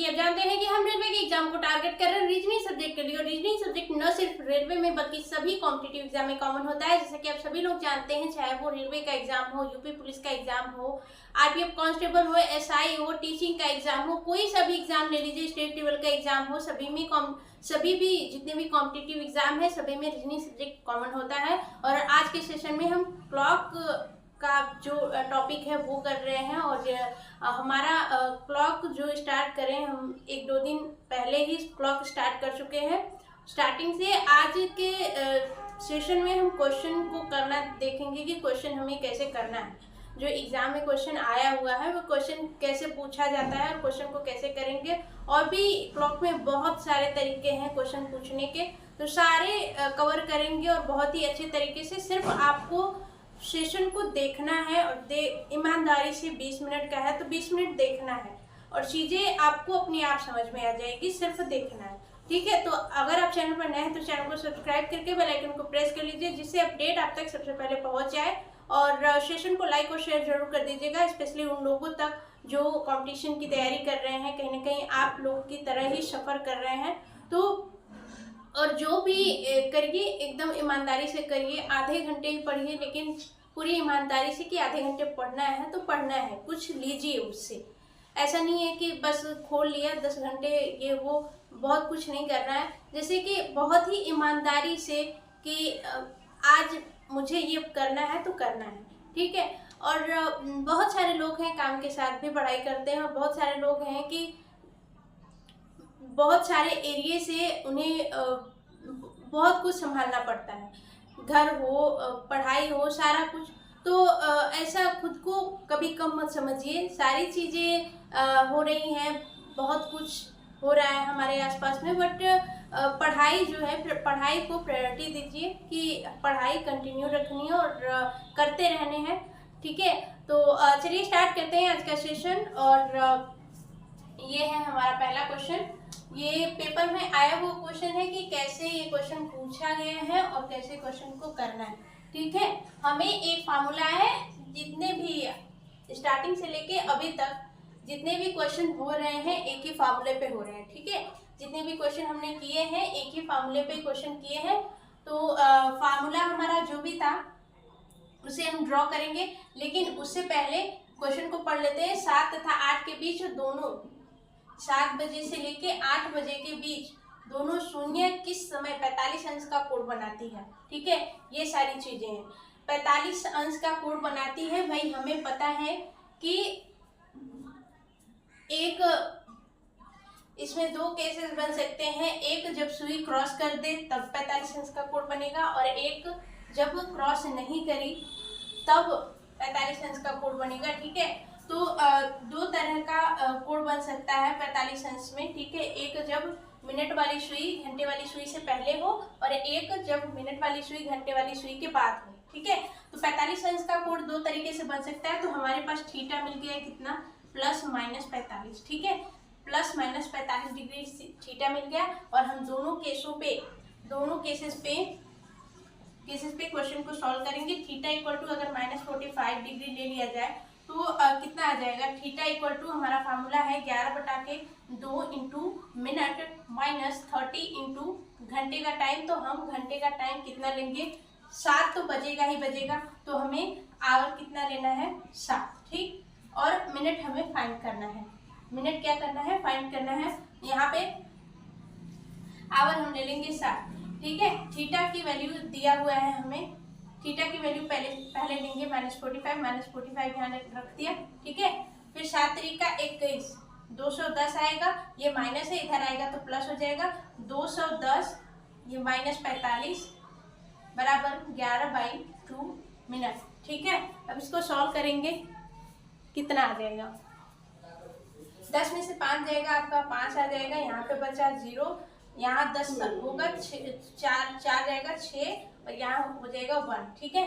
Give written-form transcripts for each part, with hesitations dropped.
कि आप जानते हैं कि हम रेलवे के एग्जाम को टारगेट कर रहे हैं रीजनिंग सब्जेक्ट के लिए। और रीजनिंग सब्जेक्ट न सिर्फ रेलवे में बल्कि सभी कॉम्पिटिटिव एग्जाम में कॉमन होता है। जैसे कि आप सभी लोग जानते हैं, चाहे वो रेलवे का एग्जाम हो, यूपी पुलिस का एग्जाम हो, आरपीएफ कांस्टेबल हो, एसआई हो, टीचिंग का एग्जाम हो, कोई सा भी एग्जाम ले लीजिए, स्टेट लेवल का एग्जाम हो, सभी भी जितने भी कॉम्पिटिटिव एग्जाम है सभी में रीजनिंग सब्जेक्ट कॉमन होता है। और आज के सेशन में हम क्लॉक का जो टॉपिक है वो कर रहे हैं। और हमारा क्लॉक जो स्टार्ट करें, हम 1-2 दिन पहले ही क्लॉक स्टार्ट कर चुके हैं। स्टार्टिंग से आज के सेशन में हम क्वेश्चन को करना देखेंगे कि क्वेश्चन हमें कैसे करना है। जो एग्जाम में क्वेश्चन आया हुआ है वो क्वेश्चन कैसे पूछा जाता है और क्वेश्चन को कैसे करेंगे। और भी क्लॉक में बहुत सारे तरीके हैं क्वेश्चन पूछने के, तो सारे कवर करेंगे और बहुत ही अच्छे तरीके से। सिर्फ आपको सेशन को देखना है और ईमानदारी से 20 मिनट का है तो 20 मिनट देखना है और चीज़ें आपको अपने आप समझ में आ जाएगी, सिर्फ देखना है। ठीक है, तो अगर आप चैनल पर नए हैं तो चैनल को सब्सक्राइब करके बेल आइकन को प्रेस कर लीजिए, जिससे अपडेट आप तक सबसे पहले पहुंच जाए। और सेशन को लाइक और शेयर जरूर कर दीजिएगा, स्पेशली उन लोगों तक जो कंपटीशन की तैयारी कर रहे हैं, कहीं ना कहीं आप लोगों की तरह ही सफ़र कर रहे हैं। तो और जो भी करिए एकदम ईमानदारी से करिए। आधे घंटे ही पढ़िए, लेकिन पूरी ईमानदारी से कि आधे घंटे पढ़ना है तो पढ़ना है, कुछ लीजिए उससे। ऐसा नहीं है कि बस खोल लिया 10 घंटे ये वो, बहुत कुछ नहीं करना है। जैसे कि बहुत ही ईमानदारी से कि आज मुझे ये करना है तो करना है, ठीक है। और बहुत सारे लोग हैं काम के साथ भी पढ़ाई करते हैं, और बहुत सारे लोग हैं कि बहुत सारे एरिए से उन्हें बहुत कुछ संभालना पड़ता है, घर हो, पढ़ाई हो, सारा कुछ। तो ऐसा खुद को कभी कम मत समझिए। सारी चीज़ें हो रही हैं, बहुत कुछ हो रहा है हमारे आसपास में, बट पढ़ाई जो है, पढ़ाई को प्रायोरिटी दीजिए कि पढ़ाई कंटिन्यू रखनी है और करते रहने हैं, ठीक है। तो चलिए स्टार्ट करते हैं आज का सेशन। और ये है हमारा पहला क्वेश्चन। ये पेपर में आया हुआ क्वेश्चन है कि कैसे ये क्वेश्चन पूछा गया है और कैसे क्वेश्चन को करना है, ठीक है। हमें एक फार्मूला है, जितने भी स्टार्टिंग से लेके अभी तक जितने भी क्वेश्चन हो रहे हैं एक ही फार्मूले पे हो रहे हैं, ठीक है। जितने भी क्वेश्चन हमने किए हैं एक ही फार्मूले पे क्वेश्चन किए हैं। तो फार्मूला हमारा जो भी था उसे हम ड्रॉ करेंगे, लेकिन उससे पहले क्वेश्चन को पढ़ लेते हैं। 7 तथा 8 के बीच दोनों, 7 बजे से लेके 8 बजे के बीच दोनों शून्य किस समय 45 अंश का कोण बनाती है, ठीक है। ये सारी चीजें हैं, 45 अंश का कोण बनाती है। भाई हमें पता है कि एक इसमें 2 केसेस बन सकते हैं, एक जब सुई क्रॉस कर दे तब 45 अंश का कोण बनेगा, और एक जब क्रॉस नहीं करी तब 45 अंश का कोण बनेगा, ठीक है। तो 2 तरह का कोण बन सकता है 45 अंश में, ठीक है। एक जब मिनट वाली सुई घंटे वाली सुई से पहले हो, और एक जब मिनट वाली सुई घंटे वाली सुई के बाद हो, ठीक है। तो 45 अंश का कोण 2 तरीके से बन सकता है। तो हमारे पास थीटा मिल गया कितना, ±45, ठीक है। ±45 डिग्री थीटा मिल गया। और हम दोनों केसेस पे क्वेश्चन को सॉल्व करेंगे। थीटा इक्वल टू अगर -45 डिग्री ले लिया जाए तो कितना आ जाएगा। थीटा इक्वल टू हमारा फार्मूला है 11/2 इंटू मिनट -30 इंटू घंटे का टाइम। तो हम घंटे का टाइम कितना लेंगे, 7 तो बजेगा ही बजेगा, तो हमें आवर कितना लेना है, 7, ठीक। और मिनट हमें फाइंड करना है, मिनट क्या करना है, फाइंड करना है। यहाँ पे आवर हम ले लेंगे 7, ठीक है। थीटा की वैल्यू दिया हुआ है हमें, थीटा की वैल्यू पहले लेंगे -45 यहाँ रख दिया, ठीक है। फिर 7 त्रिका 21, 210 आएगा, ये माइनस है, इधर आएगा तो प्लस हो जाएगा। 210 ये -45 बराबर 11/2 मिनट, ठीक है। अब इसको सॉल्व करेंगे, कितना आ जाएगा, 10 में से 5 जाएगा आपका, 5 आ जाएगा, यहाँ पे बचा 0, यहाँ 10 होगा, 4 जाएगा 6, और यहाँ हो जाएगा 1, ठीक है।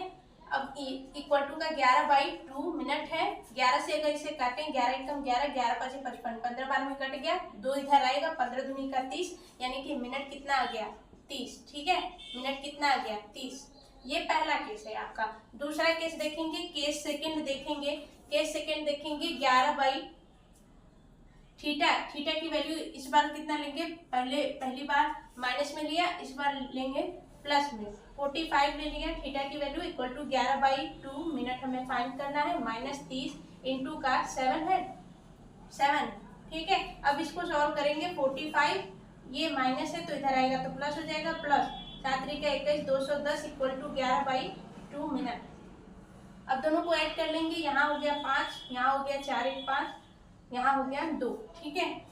अब इक्वल टू का 11/2 मिनट है। 11 से अगर इसे काटें, 11 एकम 11, 11 × 5 = 55, 15 बार में कट गया, 2 इधर आएगा, 15 दूनी का 30, यानी कि मिनट कितना आ गया, 30, ठीक है। मिनट कितना आ गया, 30। ये पहला केस है आपका। दूसरा केस देखेंगे, केस सेकंड देखेंगे। 11/2 थीटा की वैल्यू इस बार कितना लेंगे, पहली बार माइनस में लिया, इस बार लेंगे प्लस में। 45 ले लिया, थीटा की वैल्यू इक्वल टू 11/2 मिनट हमें फाइंड करना है। माइनस 30 इंटू का 7 है 7, ठीक है। अब इसको सॉल्व करेंगे। 45 ये माइनस है तो इधर आएगा तो प्लस हो जाएगा, प्लस 7 3 का 21 210 इक्वल टू 11/2 मिनट। अब दोनों को ऐड कर लेंगे, यहाँ हो गया 5, यहाँ हो गया 4 1 5, यहाँ हो गया 2, ठीक है।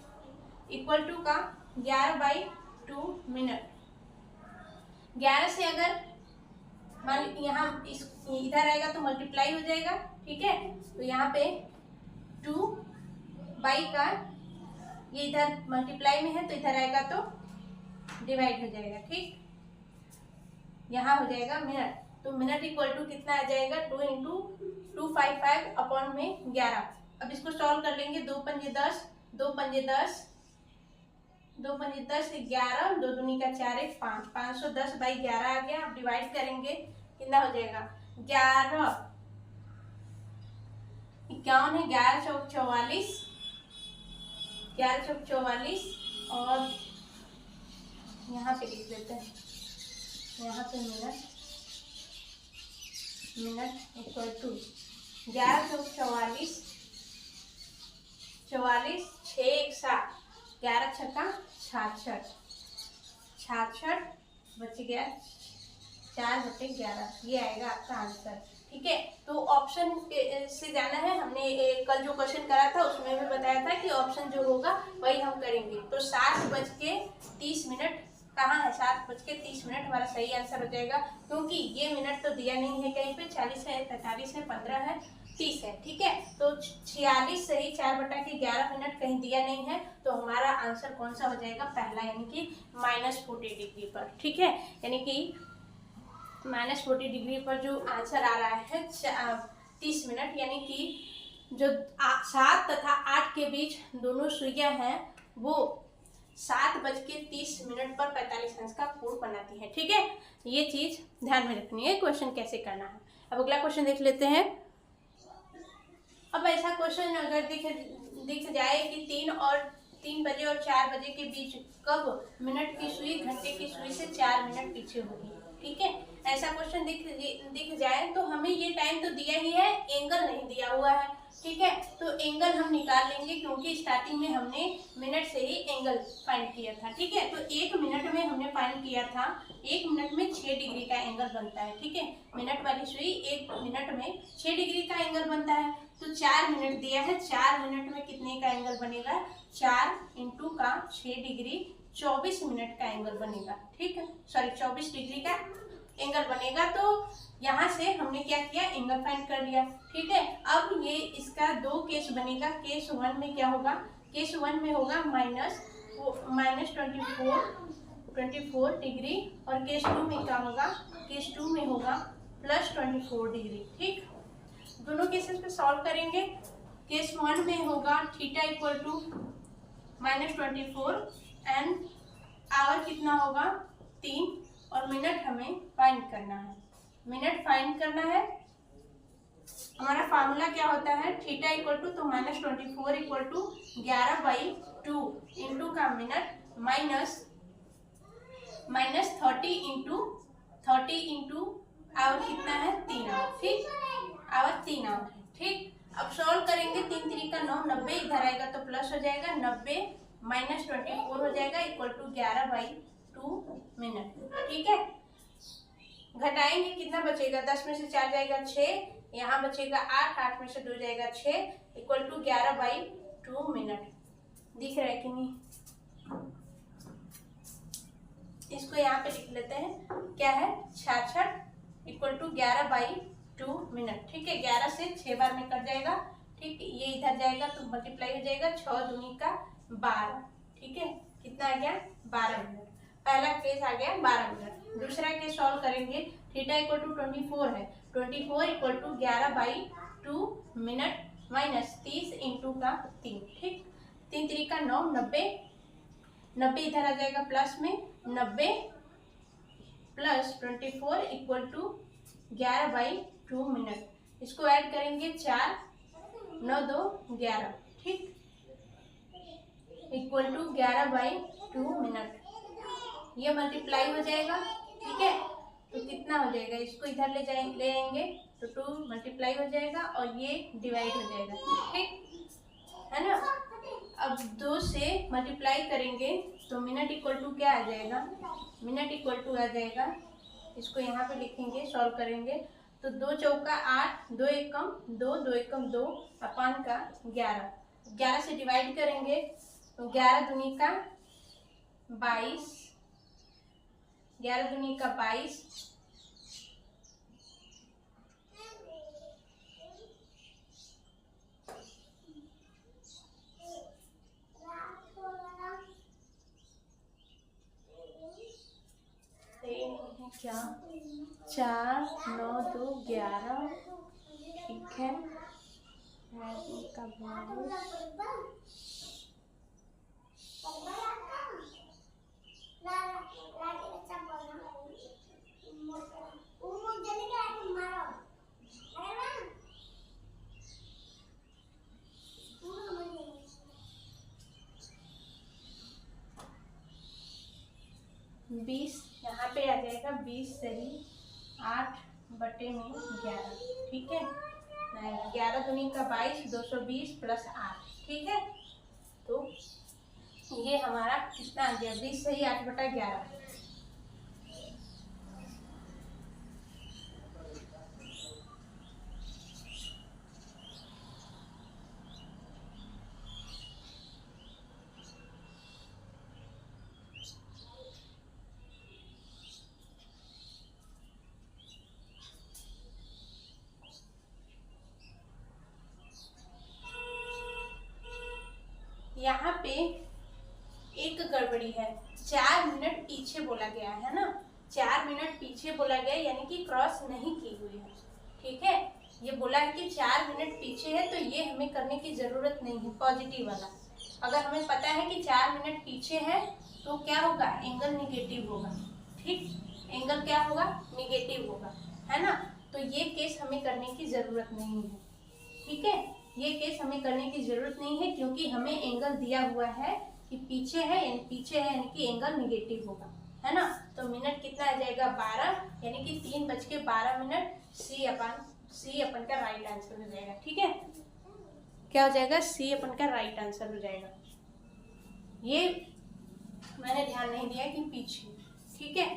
इक्वल टू का 11/2 मिनट। 11 से अगर मान यहाँ इधर आएगा तो मल्टीप्लाई हो जाएगा, ठीक है। तो यहाँ पे 2 बाई का ये इधर मल्टीप्लाई में है तो इधर आएगा तो डिवाइड हो जाएगा, ठीक। यहाँ हो जाएगा मिनट, तो मिनट इक्वल टू कितना आ जाएगा 2 इंटू 255 अपॉन में 11। अब इसको सॉल्व कर लेंगे। 2 पंजे 10, 2 पंजे 10, 2 पंजे 10 11, 2 दूनी का 4 1 5, 510/11 आ गया। अब डिवाइड करेंगे कितना हो जाएगा 11 51 है, 11 चौक 44, 11 चौक 44 और यहाँ पे लिख देते हैं, यहाँ पे मिनट इक्वल टू 11 चौक 44, 44 6 1 7, 11 छक्का 66, 66 बच गया 4/11, ये आएगा आपका आंसर, ठीक है। तो ऑप्शन से जाना है, हमने कल जो क्वेश्चन करा था उसमें भी बताया था कि ऑप्शन जो होगा वही हम करेंगे। तो 7:30 कहाँ है, 7:30 हमारा सही आंसर हो जाएगा, क्योंकि ये मिनट तो दिया नहीं है कहीं पे। 40 है, 45 है, 15 है, 30 है, ठीक है। तो 46 सही, 4/11 मिनट कहीं दिया नहीं है, तो हमारा आंसर कौन सा हो जाएगा, पहला, यानी कि -40 डिग्री पर, ठीक है। यानी कि -40 डिग्री पर जो आंसर आ रहा है 30 मिनट, यानी कि जो 7 तथा 8 के बीच दोनों सुइयां हैं वो 7:30 पर 45 अंश का कोण बनाती है, ठीक है। ये चीज ध्यान में रखनी है, क्वेश्चन कैसे करना है। अब अगला क्वेश्चन देख लेते हैं। अब ऐसा क्वेश्चन अगर दिख जाए कि 3 बजे और 4 बजे के बीच कब मिनट की सुई घंटे की सुई से 4 मिनट पीछे होगी, ठीक है। ऐसा क्वेश्चन दिख जाए तो हमें ये टाइम तो दिया ही है, एंगल नहीं दिया हुआ है, ठीक है। तो एंगल हम निकाल लेंगे, क्योंकि स्टार्टिंग में हमने मिनट से ही एंगल फाइंड किया था, ठीक है। तो 1 मिनट में हमने फाइंड किया था, 1 मिनट में 6 डिग्री का एंगल बनता है, ठीक है। मिनट वाली सुई 1 मिनट में 6 डिग्री का एंगल बनता है। तो 4 मिनट दिया है, 4 मिनट में कितने का एंगल बनेगा, 4 इंटू का 6 डिग्री 24 मिनट का एंगल बनेगा, ठीक है। सॉरी 24 डिग्री का एंगल बनेगा। तो यहाँ से हमने क्या किया, एंगल फाइंड कर लिया, ठीक है। अब ये इसका 2 केस बनेगा। केस 1 में क्या होगा, केस 1 में होगा -24 डिग्री, और केस 2 में क्या होगा, केस 2 में होगा +24 डिग्री, ठीक। दोनों केसेस पे सॉल्व करेंगे। केस 1 में होगा theta equal to -24 and hour कितना होगा 3, और मिनट हमें फाइंड करना है। मिनट फाइंड करना है, हमारा फार्मूला क्या होता है, थीटा इक्वल टू, तो -24 इक्वल टू 11/2 इंटू का मिनट माइनस 30 इंटू आवर कितना है 3 आवर, ठीक। आवर 3 आवर है, ठीक। अब सॉल्व करेंगे। 3 3 का 9, 90 इधर आएगा तो प्लस हो जाएगा, 90 -24 हो जाएगा इक्वल टू 11/2 मिनट, ठीक है। घटाएंगे कितना बचेगा, 10 में से 4 जाएगा 6, यहाँ बचेगा 8, 8 में से 2 जाएगा 6 इक्वल टू 11/2 मिनट। दिख रहा है कि नहीं, इसको यहाँ पे लिख लेते हैं, क्या है 66 इक्वल टू 11/2 मिनट, ठीक है। 11 से 6 बार में कट जाएगा, ठीक। ये इधर जाएगा तो मल्टीप्लाई हो जाएगा, 6 दूनी का 12, ठीक है। कितना आ गया 12 मिनट। पहला केस आ गया 12 मिनट। दूसरा केस सॉल्व करेंगे। थीटा इक्वल टू 24 है, 24 equal to 11/2 minute minus 30 into का 3, ठीक। 3 3 का 9, 90 इधर आ जाएगा प्लस में, 90 + 24 इक्वल टू 11/2 मिनट। इसको ऐड करेंगे 4 9 2 11, ठीक। Equal to 11/2 minute. ये मल्टीप्लाई हो जाएगा, ठीक है। तो कितना हो जाएगा, इसको इधर ले आएंगे तो 2 मल्टीप्लाई हो जाएगा और ये डिवाइड हो जाएगा, ठीक है ना। अब 2 से मल्टीप्लाई करेंगे तो मिनट इक्वल टू क्या आ जाएगा, मिनट इक्वल टू आ जाएगा, इसको यहाँ पे लिखेंगे, सॉल्व करेंगे तो 2 चौका 8, 2 एकम 2, 2 एकम 2 अपान का 11, 11 से डिवाइड करेंगे तो 11 दूनी का 22, 11 दूनी का 22, क्या 4, 9, 2, 11, ठीक है। बीस यहाँ पे आ जाएगा, 20 सही 8/11, ठीक है। 11 दूनी का 22, 220 प्लस 8, ठीक है। तो ये हमारा कितना आ गया, 20 सही 8/11। यहाँ पे एक गड़बड़ी है, 4 मिनट पीछे बोला गया है ना, 4 मिनट पीछे बोला गया यानी कि क्रॉस नहीं की हुई है, ठीक है। ये बोला है कि 4 मिनट पीछे है तो ये हमें करने की जरूरत नहीं है, पॉजिटिव वाला। अगर हमें पता है कि 4 मिनट पीछे है तो क्या होगा, एंगल निगेटिव होगा, ठीक, एंगल क्या होगा, निगेटिव होगा, है ना। तो ये केस हमें करने की जरूरत नहीं है, ठीक है। ये केस हमें करने की जरूरत नहीं है क्योंकि हमें एंगल दिया हुआ है कि पीछे है यानी कि एंगल निगेटिव होगा, है ना। तो मिनट कितना आ जाएगा, 12 यानी कि 3:12 सी अपन का राइट आंसर हो जाएगा, ठीक है। क्या हो जाएगा, सी अपन का राइट आंसर हो जाएगा। ये मैंने ध्यान नहीं दिया कि पीछे, ठीक है।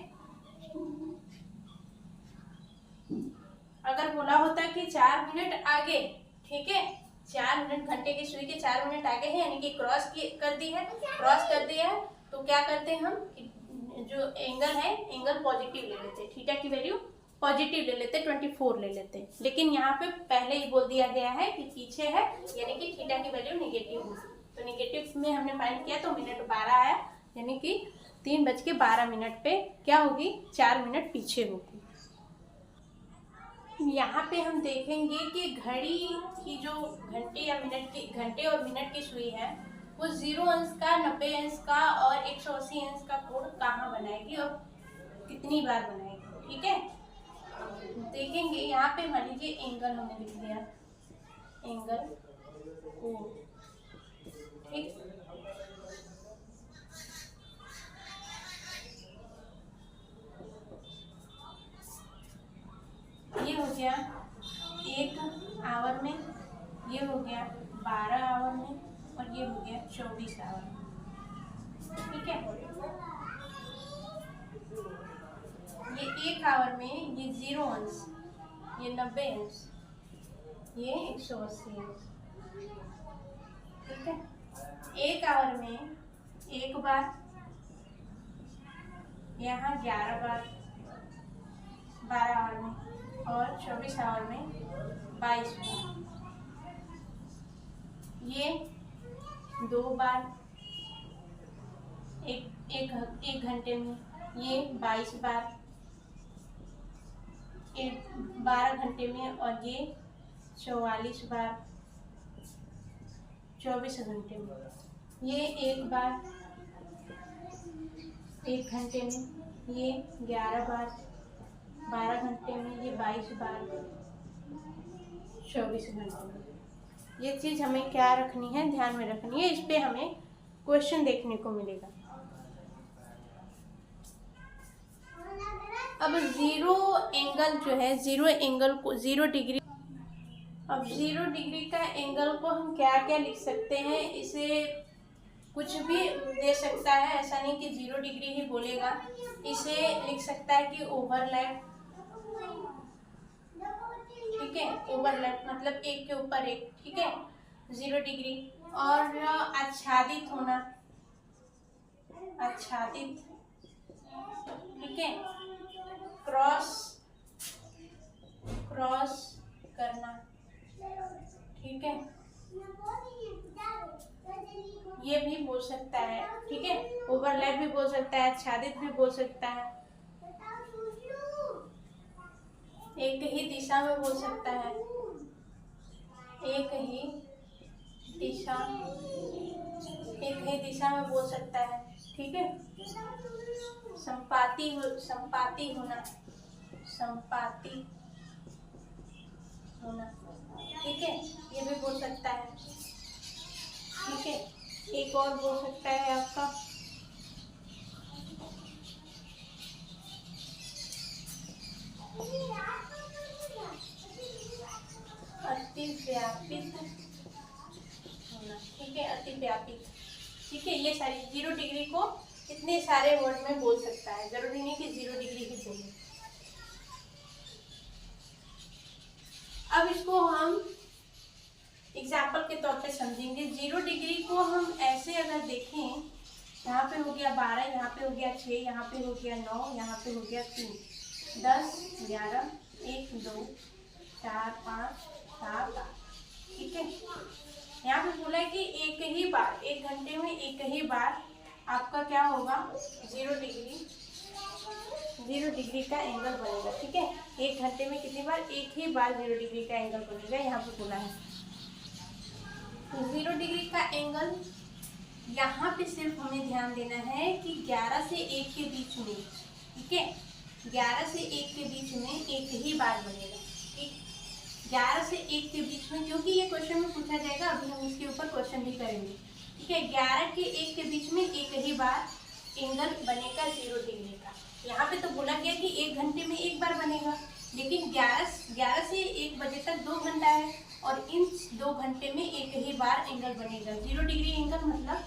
अगर बोला होता कि 4 मिनट आगे, ठीक है, 4 मिनट, घंटे की सुई के 4 मिनट आगे है यानी कि क्रॉस कर दिया है तो क्या करते हैं हम, जो एंगल है एंगल पॉजिटिव ले लेते, थीटा की वैल्यू पॉजिटिव ले लेते, 24 ले लेते। लेकिन यहाँ पे पहले ही बोल दिया गया है कि पीछे है यानी कि थीटा की वैल्यू निगेटिव होगी, तो निगेटिव में हमने फाइंड किया तो मिनट 12 आया यानी कि 3:12 पे क्या होगी, 4 मिनट पीछे होगी। यहाँ पे हम देखेंगे कि घड़ी की जो घंटे और मिनट की सुई है वो 0 अंश का, 90 अंश का और 180 अंश का कोण कहाँ बनाएगी और कितनी बार बनाएगी, ठीक है। देखेंगे यहाँ पे, मान लीजिए एंगल हमने लिख दिया, एंगल कोण, ठीक। ये हो गया 1 आवर में, ये हो गया 12 आवर में और ये हो गया 24 आवर में, ठीक है। ये 1 आवर में ये 0 अंश, ये 90 अंश, ये 180 अंश, ठीक है। 1 आवर में 1 बार, यहाँ 11 बार 12 आवर में और 24 आवर में 22 बार, ये 2 बार एक घंटे में, ये 22 बार 12 घंटे में और ये 44 बार 24 घंटे में, ये 1 बार 1 घंटे में, ये 11 बार 12 घंटे में, ये 22 बार 24 घंटे में। ये चीज़ हमें क्या रखनी है, ध्यान में रखनी है, इस पे हमें क्वेश्चन देखने को मिलेगा। अब जीरो एंगल जो है, जीरो एंगल को 0 डिग्री, अब 0 डिग्री का एंगल को हम क्या क्या लिख सकते हैं, इसे कुछ भी दे सकता है, ऐसा नहीं कि 0 डिग्री ही बोलेगा। इसे लिख सकता है कि ओवरलैप, ठीक है, ओवरलैप मतलब एक के ऊपर एक, ठीक है, 0 डिग्री। और आच्छादित होना, आच्छादित, ठीक है, क्रॉस, क्रॉस करना, ठीक है, ये भी बोल सकता है, ठीक है, ओवरलैप भी बोल सकता है, आच्छादित भी बोल सकता है, एक ही दिशा में बोल सकता है, एक ही दिशा, एक ही दिशा में बोल सकता है, ठीक है, संपाती, संपाती होना, संपाती होना, ठीक है, ये भी बोल सकता है, ठीक है। एक और बोल सकता है आपका अतिव्यापित होना, ठीक है, अतिव्यापित, ठीक है। ये सारी 0 डिग्री को इतने सारे वर्ड में बोल सकता है, जरूरी नहीं कि 0 डिग्री ही बोले। अब इसको हम एग्जाम्पल के तौर पे समझेंगे। 0 डिग्री को हम ऐसे अगर देखें, यहाँ पे हो गया 12, यहाँ पे हो गया 6, यहाँ पे हो गया 9, यहाँ पे हो गया 3, 10, 11, 1, 2, 4, 5, 7, 8, ठीक है। यहाँ पे बोला है कि एक ही बार, 1 घंटे में एक ही बार आपका क्या होगा, 0 डिग्री, 0 डिग्री का एंगल बनेगा, ठीक है। 1 घंटे में कितनी बार, एक ही बार 0 डिग्री का एंगल बनेगा, यहाँ पे बोला है। तो 0 डिग्री का एंगल यहाँ पे सिर्फ हमें ध्यान देना है कि 11 से 1 के बीच में, ठीक है, 11 से 1 के बीच में एक ही बार बनेगा, ठीक, 11 से 1 के बीच में, क्योंकि ये क्वेश्चन में पूछा जाएगा, अभी हम इसके ऊपर क्वेश्चन भी करेंगे, ठीक है। 11 के 1 के बीच में एक ही बार एंगल बनेगा 0 डिग्री का। यहाँ पे तो बोला गया कि 1 घंटे में एक बार बनेगा, लेकिन 11 से 1 बजे तक 2 घंटा है, और इन 2 घंटे में एक ही बार एंगल बनेगा 0 डिग्री एंगल, मतलब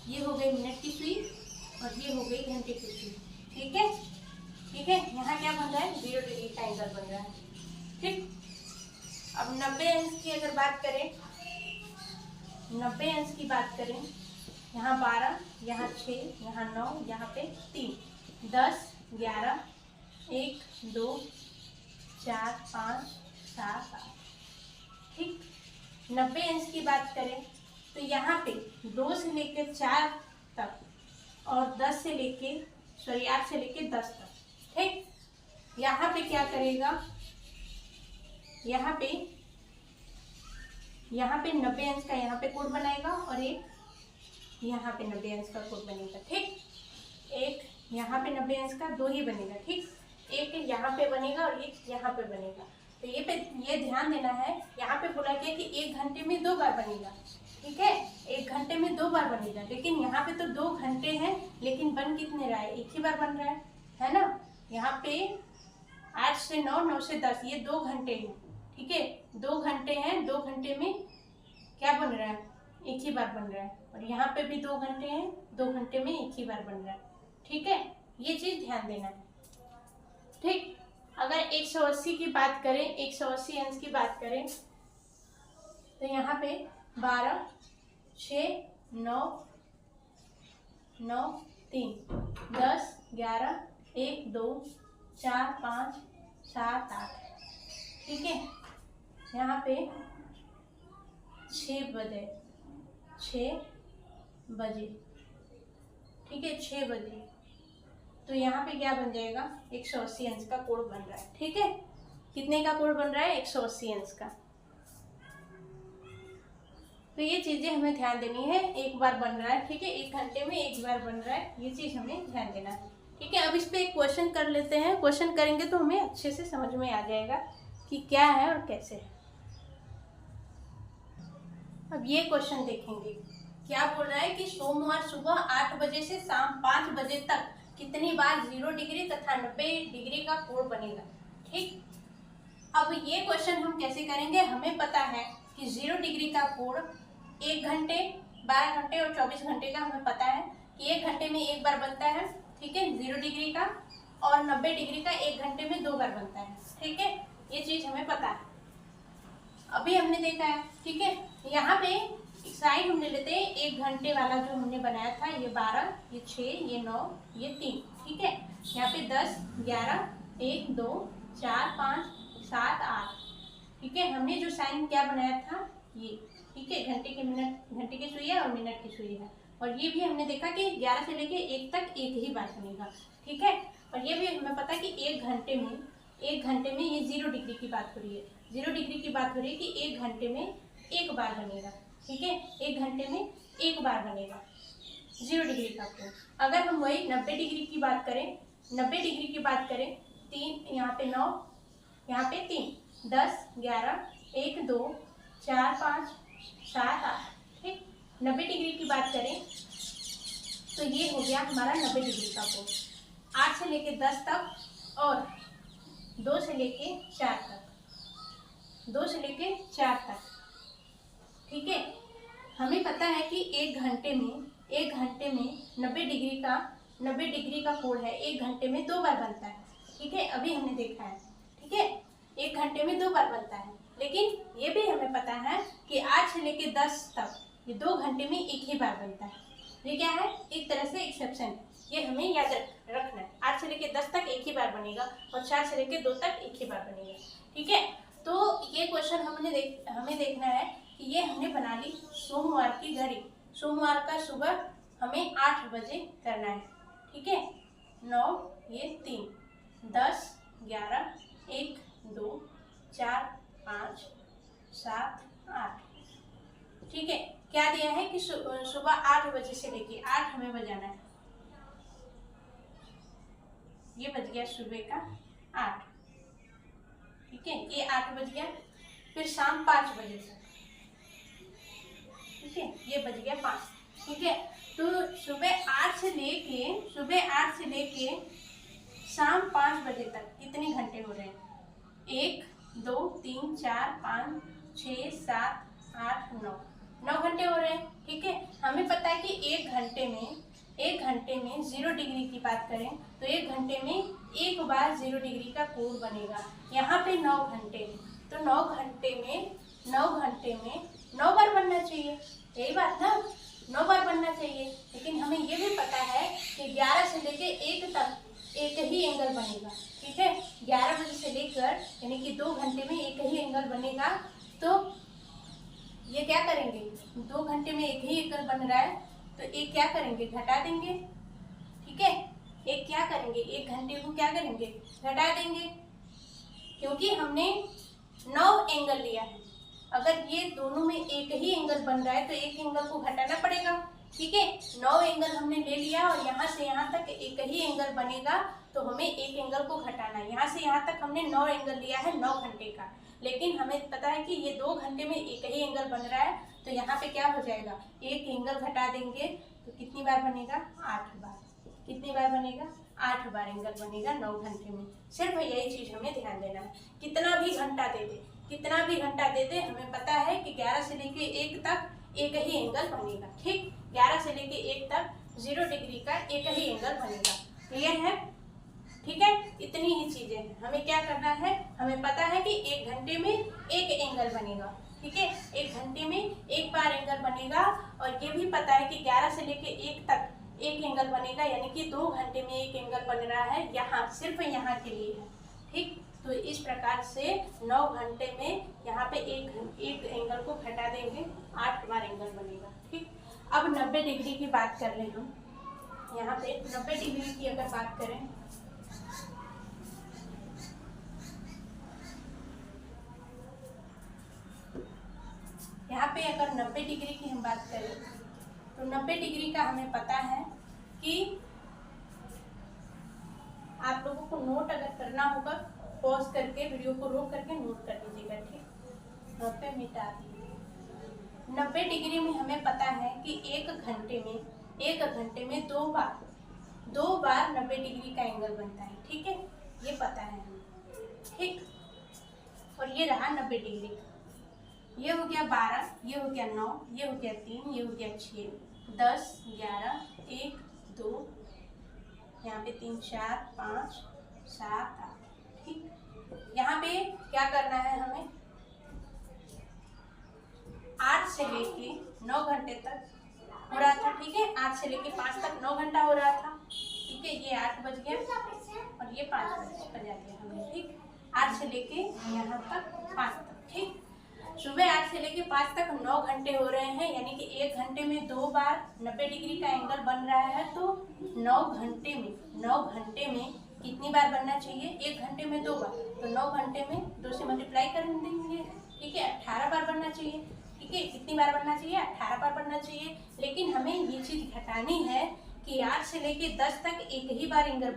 ये हो गई मिनट की सुई और ये हो गई घंटे की सुई, ठीक है, ठीक है। यहाँ क्या बन रहा है, 0 डिग्री का एंगल बन रहा है, ठीक। अब 90 अंश की अगर बात करें, 90 अंश की बात करें, यहाँ 12, यहाँ 6, यहाँ 9, यहाँ पे 3, 10, 11, 1, 2, 4, 5, 7, 8, ठीक। 90 अंश की बात करें तो यहाँ पे 2 से लेकर 4 तक और 10 से लेके, सॉरी 8 से लेके 10 तक, ठीक। यहाँ पे क्या करेगा, यहाँ पे 90 अंश का यहाँ पे कोड बनाएगा और एक यहाँ पे 90 अंश का कोड बनेगा, ठीक। एक यहाँ पे 90 अंश का 2 ही बनेगा, ठीक, एक यहाँ पे बनेगा और एक यहाँ पे बनेगा। तो ये ध्यान देना है, यहाँ पे बोला गया कि 1 घंटे में 2 बार बनेगा, ठीक है, 1 घंटे में 2 बार बनेगा, लेकिन यहाँ पे तो 2 घंटे हैं, लेकिन बन कितने रहा है, एक ही बार बन रहा है ना। यहाँ पे 8 से 9, 9 से 10, ये 2 घंटे हैं, ठीक है, 2 घंटे हैं, 2 घंटे में क्या बन रहा है, एक ही बार बन रहा है, और यहाँ पे भी 2 घंटे हैं, 2 घंटे में एक ही बार बन रहा है, ठीक है। ये चीज ध्यान देना है, ठीक। अगर 180 की बात करें, 180 अंश की बात करें, तो यहाँ पे 12, 6, 9, 9, 3, 10, 11, 1, 2, 4, 5, 7, 8, ठीक है। यहाँ पे 6 बजे, 6 बजे, ठीक है, 6 बजे, तो यहाँ पे क्या बन जाएगा, 180 अंश का कोण बन रहा है, ठीक है। कितने का कोण बन रहा है, 180 अंश का। तो ये चीजें हमें ध्यान देनी है, एक बार बन रहा है, ठीक है, 1 घंटे में एक बार बन रहा है, ये चीज हमें ध्यान देना है, ठीक है। अब इस पे एक क्वेश्चन कर लेते हैं, क्वेश्चन करेंगे तो हमें अच्छे से समझ में आ जाएगा कि क्या है और कैसे है। अब ये क्वेश्चन देखेंगे, क्या बोल रहा है कि सोमवार सुबह 8 बजे से शाम 5 बजे तक कितनी बार 0 डिग्री तथा 90 डिग्री का कोण बनेगा। ठीक, अब ये क्वेश्चन हम कैसे करेंगे, हमें पता है कि 0 डिग्री का कोण 1 घंटे, 12 घंटे और 24 घंटे का हमें पता है कि 1 घंटे में एक बार बनता है। ठीक है, 0 डिग्री का, और 90 डिग्री का 1 घंटे में 2 बार बनता है। ठीक है, ये चीज हमें पता है, अभी हमने देखा है। ठीक है, यहाँ पे साइन हमने लेते हैं 1 घंटे वाला जो हमने बनाया था, ये 12, ये 6, ये 9, ये 3। ठीक है, यहाँ पे 10, 11, 1, 2, 4, 5, 7, 8। ठीक है, हमने जो साइन क्या बनाया था ये। ठीक है, घंटे के मिनट, घंटे की सुई है और मिनट की सुई है। और ये भी हमने देखा कि 11 से लेके 1 तक एक ही बार बनेगा। ठीक है, और ये भी हमें पता है कि 1 घंटे में ये 0 डिग्री की बात हो रही है। 0 डिग्री की बात हो रही है कि 1 घंटे में एक बार बनेगा। ठीक है, 1 घंटे में एक बार बनेगा 0 डिग्री का कोण। अगर हम वही 90 डिग्री की बात करें, 90 डिग्री की बात करें, 3 यहाँ पे 9, यहाँ पे 3, 10, 11, 1, 2, 4, 5, 7, 8। ठीक, 90 डिग्री की बात करें तो ये हो गया हमारा 90 डिग्री का कोण। 8 से लेके 10 तक और 2 से लेके 4 तक, 2 से लेके 4 तक। ठीक है, हमें पता है कि 1 घंटे में 90 डिग्री का कोण है, 1 घंटे में 2 बार बनता है। ठीक है, अभी हमने देखा है। ठीक है, 1 घंटे में 2 बार बनता है, लेकिन ये भी हमें पता है कि 8 से लेके 10 तक ये 2 घंटे में एक ही बार बनता है। ये क्या है, एक तरह से एक्सेप्शन, ये हमें याद रखना है। 8 से लेके 10 तक एक ही बार बनेगा और 4 से लेके 2 तक एक ही बार बनेगा। ठीक है, तो ये क्वेश्चन हमें देखना है कि ये हमने बना ली सोमवार की घड़ी। सोमवार का सुबह हमें 8 बजे करना है। ठीक है, 9, ये 3, 10, 11, 1, 2, 4, 5, 7, 8। ठीक है, क्या दिया है कि सुबह 8 बजे से लेके 8 हमें बजाना है। ये बज गया सुबह का 8। ठीक है, ये 8 बज गया। फिर शाम 5 बजे तक, ठीक है, ये बज गया 5। ठीक है, तो सुबह 8 से लेके शाम 5 बजे तक कितने घंटे हो रहे हैं, 1, 2, 3, 4, 5, 6, 7, 8, 9 घंटे हो रहे हैं। ठीक है, हमें पता है कि 1 घंटे में 0 डिग्री की बात करें तो 1 घंटे में एक बार 0 डिग्री का कोण बनेगा। यहाँ पे 9 घंटे में, तो 9 घंटे में 9 बार बनना चाहिए। यही बात ना, 9 बार बनना चाहिए। लेकिन हमें ये भी पता है कि 11 से लेके 1 तक एक ही एंगल बनेगा। ठीक है, 11 बजे से लेकर यानी कि 2 घंटे में एक ही एंगल बनेगा। तो ये क्या करेंगे, 2 घंटे में एक ही एंगल बन रहा है तो एक क्या करेंगे, घटा देंगे। ठीक है, एक क्या करेंगे, 1 घंटे को क्या करेंगे, घटा देंगे, क्योंकि हमने 9 एंगल लिया है। अगर ये दोनों में एक ही एंगल बन रहा है तो एक एंगल को घटाना पड़ेगा। ठीक है, 9 एंगल हमने ले लिया और यहाँ से यहाँ तक एक ही एंगल बनेगा तो हमें एक एंगल को घटाना है। यहाँ से यहाँ तक हमने 9 एंगल लिया है 9 घंटे का, लेकिन हमें पता है कि ये 2 घंटे में एक ही एंगल बन रहा है तो यहाँ पे क्या हो जाएगा, एक एंगल घटा देंगे तो कितनी बार बनेगा, 8 बार। कितनी बार बनेगा, 8 बार एंगल बनेगा 9 घंटे में। सिर्फ यही चीज हमें ध्यान देना है। कितना भी घंटा दे दे हमें पता है कि 11 से लेके 1 तक एक ही एंगल बनेगा। ठीक, 11 से लेके 1 तक 0 डिग्री का एक ही एंगल बनेगा। क्लियर है? ठीक है, इतनी ही चीजें हैं। हमें क्या करना है, हमें पता है कि 1 घंटे में एक एंगल बनेगा। ठीक है, 1 घंटे में एक बार एंगल बनेगा और ये भी पता है कि 11 से लेके 1 तक एक एंगल बनेगा, यानी कि 2 घंटे में एक एंगल बन रहा है, यहाँ सिर्फ यहाँ के लिए है। ठीक, तो इस प्रकार से 9 घंटे में यहाँ पे एक एंगल को घटा देंगे, 8 बार एंगल बनेगा। ठीक, अब 90 डिग्री की बात कर लें हम। यहाँ पे 90 डिग्री की अगर बात करें यहाँ पे अगर 90 डिग्री की हम बात करें तो 90 डिग्री का हमें पता है कि आप लोगों को नोट अगर करना होगा पॉज करके वीडियो को रोक करके नोट कर लीजिएगा। ठीक, यहाँ पे मिटा दीजिए। 90 डिग्री में हमें पता है कि एक घंटे में दो बार 90 डिग्री का एंगल बनता है। ठीक है, ये पता है हमें। ठीक, और ये रहा 90 डिग्री का। ये हो गया 12, ये हो गया 9, ये हो गया 3, ये हो गया 6, 10, 11, 1, 2, यहाँ पे 3, 4, 5, 7, 8। ठीक, यहाँ पे क्या करना है हमें, 8 से लेके 9 घंटे तक हो रहा था। ठीक है, 8 से लेके 5 तक 9 घंटा हो रहा था। ठीक है, ये 8 बज गया और ये 5 बजा दिया हमने। ठीक, 8 से लेके यहाँ तक 5 तक। ठीक, सुबह 8 से लेके 5 तक 9 घंटे हो रहे हैं, यानी कि एक घंटे में 2 बार 90 डिग्री का एंगल बन रहा है। तो 9 घंटे में कितनी बार बनना चाहिए, एक घंटे में 2 बार, तो 9 घंटे में 2 से मल्टीप्लाई कर देंगे। ठीक है, 18 बार बनना चाहिए। ठीक है, कितनी बार बनना चाहिए, 18 बार बनना चाहिए। लेकिन हमें ये चीज घटानी है कि 8 से लेके 10 तक एक ही बार एंगल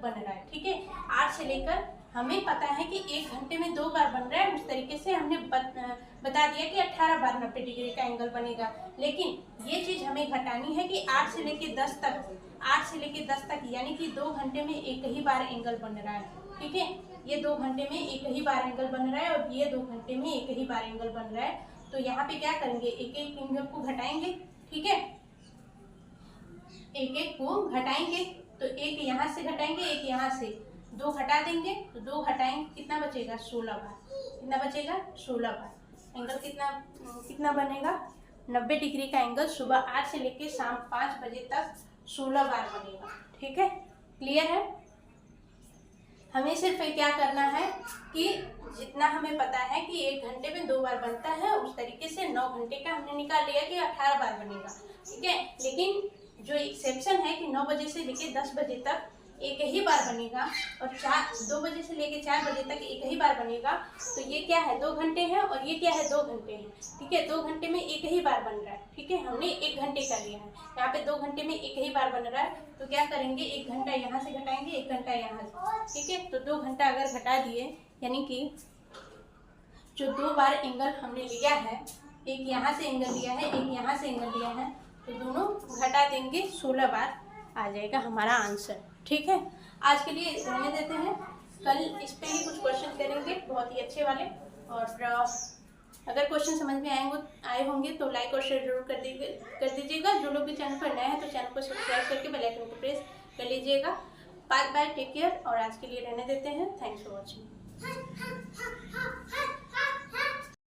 बन रहा है। ठीक है, 8 से लेकर हमें पता है कि एक घंटे में 2 बार बन रहा है, उस तरीके से हमने बता दिया कि 18 बार 90 डिग्री का एंगल बनेगा। लेकिन ये चीज हमें घटानी है कि 8 से लेके 10 तक यानी कि 2 घंटे में एक ही बार एंगल बन रहा है। ठीक है, ये 2 घंटे में एक ही बार एंगल बन रहा है और ये 2 घंटे में एक ही बार एंगल बन रहा है। तो यहाँ पे क्या करेंगे, एक एक एंगल को घटाएंगे। ठीक है, एक एक को घटाएंगे, तो एक यहाँ से घटाएंगे, एक यहाँ से, 2 घटा देंगे, तो 2 घटाएंगे, कितना बचेगा, 16 बार। कितना बचेगा, 16 बार। एंगल कितना बनेगा, 90 डिग्री का एंगल सुबह 8 से लेकर शाम 5 बजे तक 16 बार बनेगा। ठीक है, क्लियर है। हमें सिर्फ क्या करना है कि जितना हमें पता है कि एक घंटे में 2 बार बनता है, उस तरीके से 9 घंटे का हमने निकाल लिया कि 18 बार बनेगा। ठीक है, लेकिन जो एक्सेप्शन है कि 9 बजे से लेके 10 बजे तक एक ही बार बनेगा और 2 बजे से लेके 4 बजे तक एक ही बार बनेगा। तो ये क्या है, 2 घंटे हैं और ये क्या है, 2 घंटे हैं। ठीक है, 2 घंटे में एक ही बार बन रहा है। ठीक है, हमने 1 घंटे का लिया है, यहाँ पे 2 घंटे में एक ही बार बन रहा है। तो क्या करेंगे, 1 घंटा यहाँ से घटाएंगे, 1 घंटा यहाँ से। ठीक है, तो 2 घंटा अगर घटा दिए, यानी कि जो 2 बार एंगल हमने लिया है, एक यहाँ से एंगल लिया है, एक यहाँ से एंगल लिया है, तो दोनों घटा देंगे, 16 बार आ जाएगा हमारा आंसर। ठीक है, आज के लिए रहने देते हैं, कल इस पे ही कुछ क्वेश्चन करेंगे बहुत ही अच्छे वाले। और अगर क्वेश्चन समझ में आए होंगे तो लाइक और शेयर जरूर कर दीजिएगा। जो लोग भी चैनल पर नए हैं तो चैनल को सब्सक्राइब करके बेल आइकन को प्रेस कर लीजिएगा। बाय बाय, टेक केयर, और आज के लिए रहने देते हैं। Thanks for watching.